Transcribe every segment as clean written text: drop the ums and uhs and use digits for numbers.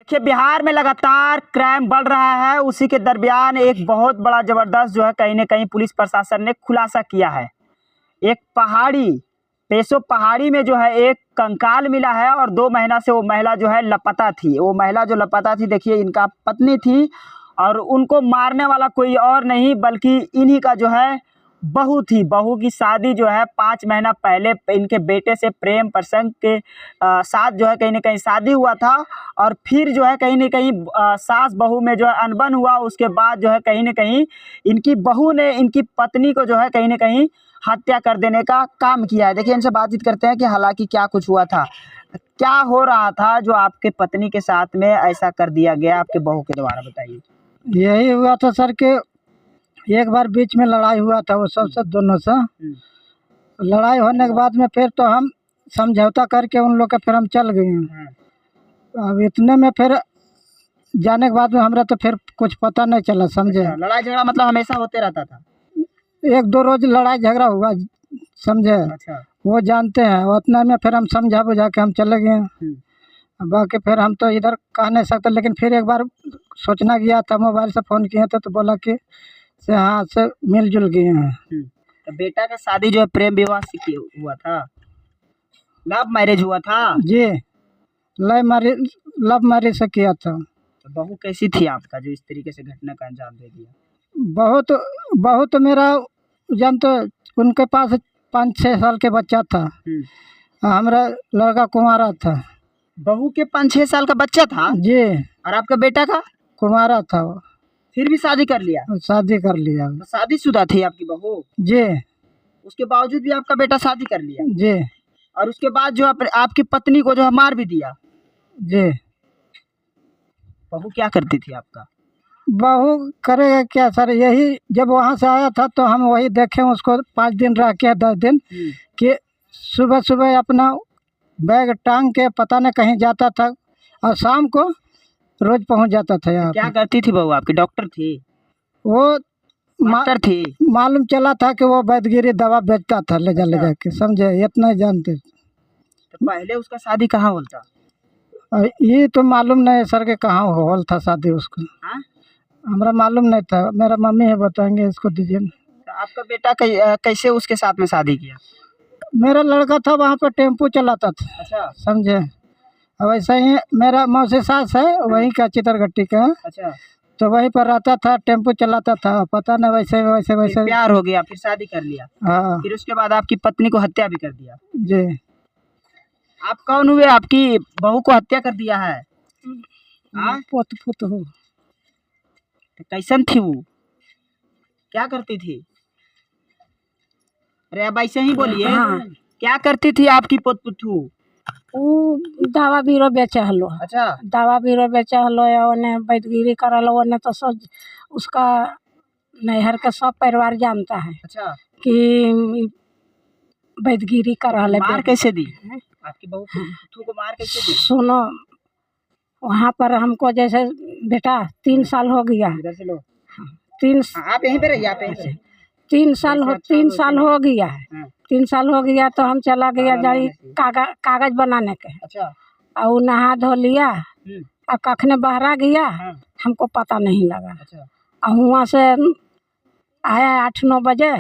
देखिए बिहार में लगातार क्राइम बढ़ रहा है, उसी के दरमियान एक बहुत बड़ा ज़बरदस्त जो है कहीं न कहीं पुलिस प्रशासन ने खुलासा किया है। एक पहाड़ी पेशो पहाड़ी में जो है एक कंकाल मिला है और 2 महीना से वो महिला जो है लापता थी। वो महिला जो लापता थी देखिए इनका पत्नी थी और उनको मारने वाला कोई और नहीं बल्कि इन्हीं का जो है बहू थी। बहू की शादी जो है 5 महीना पहले इनके बेटे से प्रेम प्रसंग के साथ जो है कहीं न कहीं शादी हुआ था और फिर जो है कहीं न कहीं सास बहू में जो है अनबन हुआ। उसके बाद जो है कहीं न कहीं इनकी बहू ने इनकी पत्नी को जो है कहीं न कहीं हत्या कर देने का काम किया है। देखिए इनसे बातचीत करते हैं कि हालांकि क्या कुछ हुआ था, क्या हो रहा था जो आपके पत्नी के साथ में ऐसा कर दिया गया आपके बहू के द्वारा, बताइए। यही हुआ था सर कि एक बार बीच में लड़ाई हुआ था वो सबसे दोनों से। लड़ाई होने के बाद में फिर तो हम समझौता करके उन लोग के फिर हम चल गए। अब इतने में फिर जाने के बाद में हमरा तो फिर कुछ पता नहीं चला, समझे। अच्छा, लड़ाई झगड़ा मतलब हमेशा होते रहता था? 1-2 रोज लड़ाई झगड़ा हुआ, समझे। अच्छा। वो जानते हैं, उतना में फिर हम समझा बुझा के हम चले गए। बाकी फिर हम तो इधर कह नहीं सकते, लेकिन फिर एक बार सोचना गया था, मोबाइल से फ़ोन किए थे तो बोला कि से हाँ से मिलजुल गए हैं। तो बेटा का शादी जो है प्रेम विवाह से हुआ था, लव मैरिज हुआ था? जी, लव मैरिज से किया था। तो बहू कैसी थी आपका जो इस तरीके से घटना का अंजाम दे दिया? बहुत बहुत मेरा जानते, उनके पास 5-6 साल के बच्चा था। हमारा लड़का कुंवारा था। बहू के 5-6 साल का बच्चा था? जी। और आपका बेटा का? कुंवारा था वो। फिर भी शादी कर लिया? शादी कर लिया। तो शादीशुदा थी आपकी बहू? जी। उसके बावजूद भी आपका बेटा शादी कर लिया? जी। और उसके बाद जो आपकी पत्नी को जो है मार भी दिया? जी। बहू क्या करती थी आपका? बहू करेगा क्या सर, यही जब वहाँ से आया था तो हम वही देखे उसको 5 दिन रह के 10 दिन कि सुबह सुबह अपना बैग टांग के पता नहीं कहीं जाता था और शाम को रोज पहुँच जाता था यहाँ। क्या करती थी बहू आपकी? डॉक्टर थी? वो मास्टर थी? मालूम चला था कि वो वैद्यगिरी दवा बेचता था ले जा के, समझे, इतना ही जानते। तो पहले उसका शादी कहाँ होता? ये तो मालूम नहीं सर के कहाँ होल था शादी उसको। हमारा मालूम नहीं था, मेरा मम्मी है बताएंगे, इसको दीजिए। तो आपका बेटा कैसे उसके साथ में शादी किया? मेरा लड़का था वहाँ पर टेम्पू चलाता था। अच्छा। समझे। वैसे ही मेरा मौसी सास है वहीं का चितरगट्टी का। अच्छा। तो वहीं पर रहता था, टेम्पू चलाता था, पता नहीं वैसे वैसे वैसे प्यार हो गया, फिर शादी कर लिया। हाँ। फिर उसके बाद आपकी पत्नी को हत्या भी कर दिया? जी। आप कौन हुए? आपकी बहू को हत्या कर दिया है? पुत हो। तो कैसन थी वो, क्या करती थी? अरे अब ऐसे ही बोलिए। हाँ। क्या करती थी आपकी पुतू? वो दवा बीरो बेचे हलो। अच्छा। दवा बीरो बेचे हलो या ओने वैद्यगिरी करल, ओने तो सब उसका नैहर का सब परिवार जानता है। अच्छा। कि वैद्यगिरी कर रहा है। मार कैसे दी आपकी बहू पुतू को? मार कैसे दी? सुनो, वहाँ पर हमको जैसे बेटा 3 साल हो गया। इधर से लो। 3 आप यहीं पे रहिए, आप यहीं पे। 3 साल हो गया है। 3 साल हो गया तो हम चला गया जारी कागज बनाने के। अच्छा। और नहा धो लिया और कखने बहरा गया, हमको पता नहीं लगा। अच्छा। और वहाँ से आया 8-9 बजे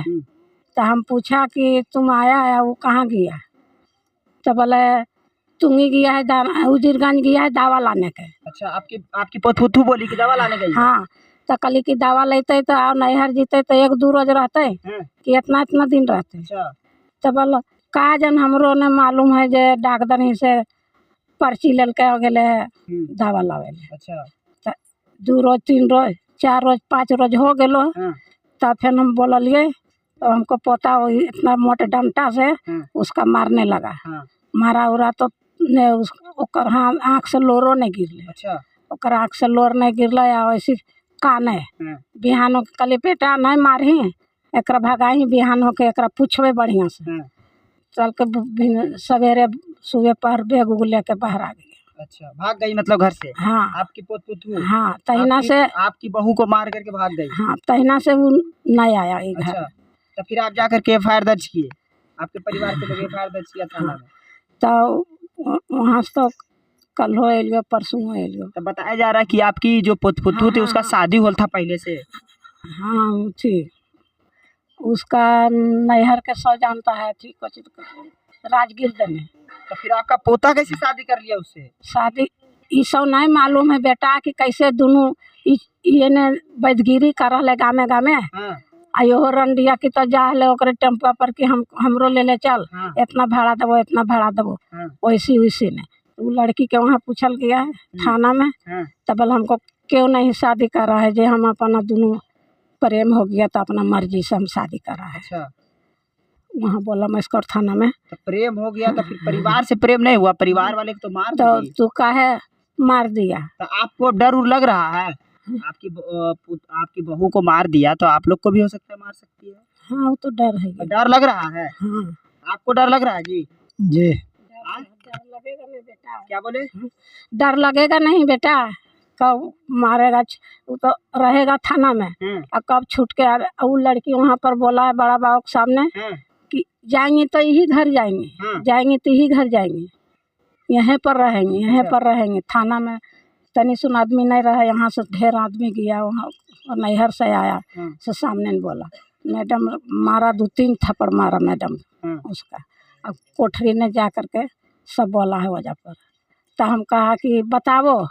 तो हम पूछा कि तुम आया है, वो कहाँ गया? तो बोले तुंगी गया है, उजिरगंज गया है दवा लाने के। अच्छा, आपकी पुतू बोली कि दवा लाने गई? हाँ। तो कली की दवा लेते तो और नैहर जीते तो 1-2 रोज रहते कि इतना दिन रहते। अच्छा। तो बोलो का जन हमरो ने मालूम है जे डॉक्टर ही से पर्ची लेल के गेले दवा लावे। अच्छा। तो 2 रोज 3 रोज 4 रोज 5 रोज हो गलो। तब फिर हम बोलिए तो हमको पता हो इतना मोटे डंटा से उसका मारने लगा। मारा उरा तो ने उसकर आँख से लोरो नहीं गिरले। अच्छा। ओकर आँख से लोर नहीं गिरल या वैसी काने बिहान कली बेटा नहीं मारही एक भगाही, बिहान होके एक पूछबे बढ़िया से। चल के सवेरे सुबह पहर बेग उग लेके बाहर आ गई। अच्छा, भाग गई मतलब घर से? हाँ। आपकी पुतू? हाँ, तहिना से आपकी बहू को मार करके भाग गई? हाँ, तहिना से वो नहीं आया घर। अच्छा। तो फिर आप जा करके एफआईआर दर्ज किए? आपके परिवार के लोग एफआईआर दर्ज किया थाना में? तो वहाँ से तो कल हो एलियो परसों हो एलियो। तो बताया जा रहा है कि आपकी जो पुतू थी उसका शादी होल था पहले से। हाँ थी, उसका नैहर के सौ जानता है थी कुछ राजगीर में। तो फिर आपका पोता कैसे शादी कर लिया उससे? शादी ये सब नहीं मालूम है बेटा कि कैसे दोनों ये ने बैदगिरी कर रहे गामे गामे। हाँ। आयो रंडिया की तो जा ले ओकरे टेम्पा पर कि हमरो ले चल। हाँ। इतना भाड़ा देबो इतना भाड़ा देबो। हाँ। वैसी वैसी ने वो लड़की के वहाँ पूछल गया है थाना में। हाँ। तब हमको क्यों नहीं शादी कर रहा है, जे हम अपना दोनों प्रेम हो गया तो अपना मर्जी से हम शादी कर रहा है। अच्छा। वहाँ बोला मस्कर थाना में। तो प्रेम हो गया तो फिर परिवार से प्रेम नहीं हुआ? परिवार वाले को तो मार तो दिए। तू काहे मार दिया? तो आपको डर उर लग रहा है? आपकी बहू को मार दिया तो आप लोग को भी हो सकता है मार सकती है। हाँ वो तो डर है। तो डर लग रहा है? हाँ। आपको डर लग रहा है जी? जी। डर लगेगा नहीं बेटा। क्या बोले? डर लगेगा नहीं बेटा, कब मारेगा वो तो रहेगा थाना में और कब छूट के वो लड़की वहाँ पर बोला है बड़ा बाबू के सामने कि जाएंगे तो यही घर जाएंगे, जाएंगे तो यही घर जाएंगे, यहाँ पर रहेंगे, यहाँ पर रहेंगे। थाना में तनी सुन आदमी नहीं रहा, यहाँ से ढेर आदमी गया वहाँ और नैहर से आया से सामने ने बोला मैडम मारा, 2-3 थप्पड़ मारा मैडम उसका। अब कोठरी ने जा करके सब बोला है वजह पर। तो हम कहा कि बताओ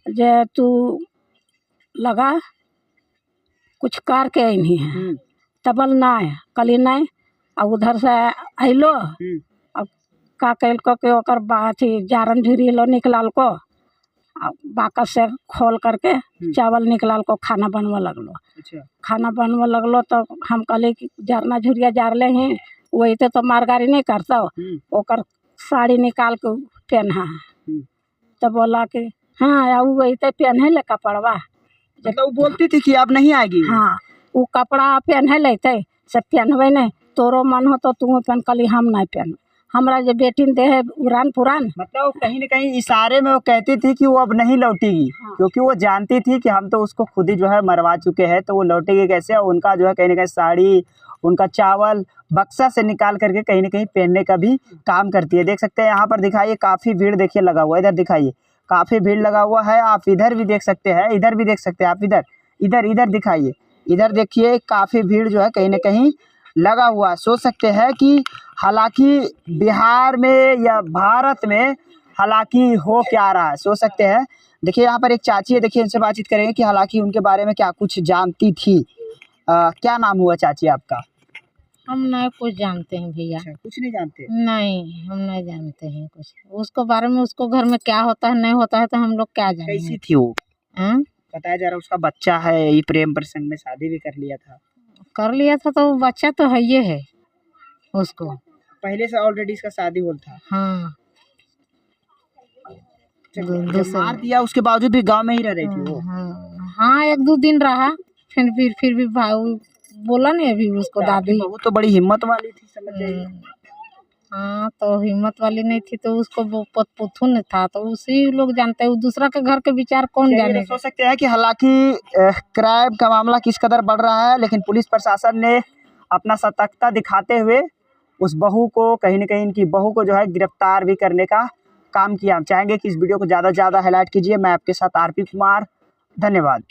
जे तू लगा कुछ कर के नहीं है तबल ना है कली नहीं। अब उधर से अलो अब का कैल को के ओकर बात ही जारन झुरी लो निकलाल को बाकस से खोल करके चावल निकलाल को खाना बनवा लगलो। अच्छा। खाना बनवा लगलो तो हम कहले कि जरना झुरिया जारले हैं वही तो मारगारी नहीं करता ओकर साड़ी निकाल के पहना। तो बोला कि हाँ वही तो पहने ले कपड़वा। मतलब वो बोलती थी कि अब नहीं आएगी? हाँ वो कपड़ा पहने लेते से पहनबे नहीं, तोरो मन हो तो तू पहन, कली हम नहीं पहन, हमरा जो बेटी दे है उड़ान पुरान। मतलब कहीं न कहीं इशारे में वो कहती थी कि वो अब नहीं लौटेगी। हाँ। क्योंकि वो जानती थी कि हम तो उसको खुद ही जो है मरवा चुके हैं, तो वो लौटेगी कैसे? उनका जो है कहीं न कहीं साड़ी, उनका चावल बक्सा से निकाल करके कहीं न कहीं पहनने का भी काम करती है। देख सकते हैं यहाँ पर दिखाइए काफ़ी भीड़ देखिए लगा हुआ है, इधर दिखाइए काफ़ी भीड़ लगा हुआ है। आप इधर भी देख सकते हैं, इधर भी देख सकते हैं आप, इधर दिखाइए, इधर देखिए काफ़ी भीड़ जो है कहीं न कहीं लगा हुआ। सोच सकते हैं कि हालांकि बिहार में या भारत में हालांकि हो क्या रहा है, सोच सकते हैं। देखिए यहाँ पर एक चाची है, देखिए इनसे बातचीत करेंगे कि हालांकि उनके बारे में क्या कुछ जानती थी। क्या नाम हुआ चाची आपका? हम नहीं कुछ जानते हैं भैया। अच्छा, कुछ नहीं जानते? नहीं हम नहीं जानते हैं कुछ उसको बारे में, उसको घर में क्या होता है नहीं होता है तो हम लोग क्या जानेंगे। कैसी थी वो? बताया जा रहा है उसका बच्चा है, ये प्रेम प्रसंग में शादी भी कर लिया था तो बच्चा तो है ये है उसको पहले से ऑलरेडी इसका शादी हुआ था। हाँ। जब मार दिया उसके बावजूद भी गांव में ही रह रही थी वो? हाँ 1-2 दिन रहा, फिर भी भाई बोला नहीं अभी उसको दादी। वो तो बड़ी हिम्मत वाली थी, समझ जाइए। हाँ तो हिम्मत वाली नहीं थी तो उसको पुथुन था, तो उसी लोग जानते हैं, दूसरा के घर के विचार कौन जाने। सोच सकते हैं कि हालांकि क्राइम का मामला किस कदर बढ़ रहा है, लेकिन पुलिस प्रशासन ने अपना सतर्कता दिखाते हुए उस बहू को कहीं न कहीं इनकी बहू को जो है गिरफ्तार भी करने का काम किया। हम चाहेंगे कि इस वीडियो को ज़्यादा से ज़्यादा हाईलाइट कीजिए। मैं आपके साथ आरपी कुमार, धन्यवाद।